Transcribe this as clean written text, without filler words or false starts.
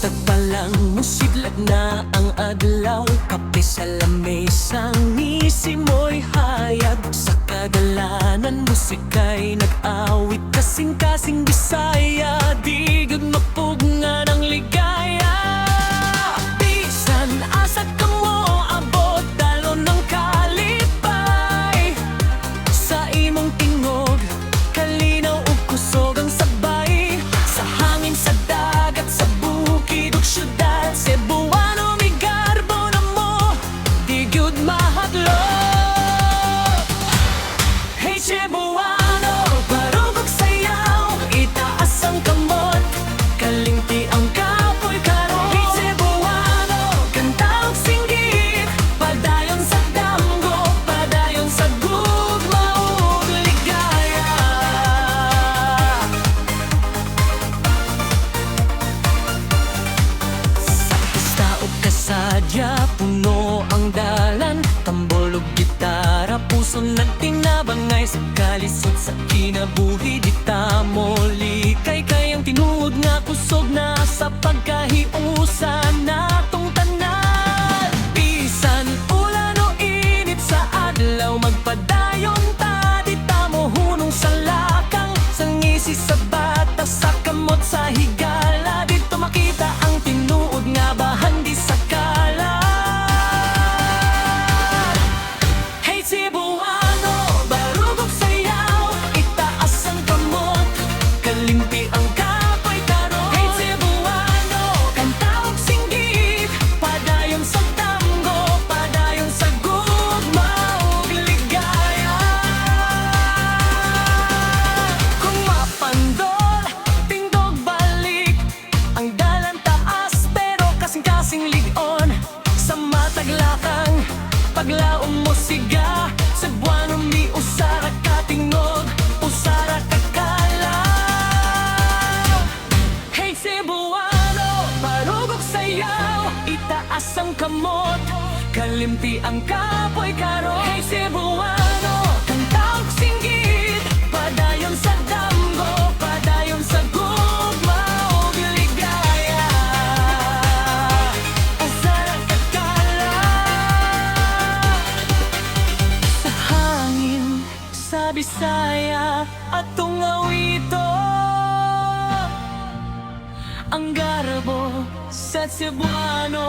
Tagpalang musidlag na ang adlaw, kape sa lamesang isimo'y hayag. Sa kadalanan musika'y nag-awit, kasing-kasing Bisaya, digag mapugngan ang ligaya. Bisan asa ka mo abot, dalon ng kalipay. Sa imong tingog, kalinaw ug kusog ang sabay. Sa hangin, sa dagat, sa bukid ug syudad, Cebuano migarbo na mo, di gyud mahadlok. Hey Cebuano, barugog sayaw, itaas ang kamot, kalimti ang kapoy karon. Hey Cebuano, kanta ug singgit, padayon sa damgo, padayon sa gugma ug ligaya. Sa pista o kasadya, puno ang dalan, tambol ug gitara, puso nagtinabangay. Sa kalisod sa kinabuhi, di ta mo likay, kayang tinuod nga kusog na sa pagkahiusan natong tanan. Bisan ulan o init sa adlaw, magpadayon ta, di ta mo hunong sa lakang, sa ngisi sa bata, sa kamot sa higala, dito makita ang tinuod nga bahan di sakala. Hey Cebuano, barugog sayaw, itaas ang kamot, kalimti ang kapoy karon. Hey Cebuano, kanta ug singgit, padayon sa damgo, padayon sa gugma ug ligaya. Kung mapandol, tindog balik, ang dalan taas pero kasing-kasing ligon. Sa matag lakang, paglaom mo siga, Cebuano mi usara ka tingog, usara ka kalaw. Hey Cebuano, barugog sayaw, itaas ang kamot, kalimti ang kapoy karon. Hey Cebuano, kanta ug singgit, padayon sa damgo, padayon sa gugma ug ligaya. Usara ka kalaw. Sa hangin, sa Bisaya, atong awito, ang garbo sa Cebuano.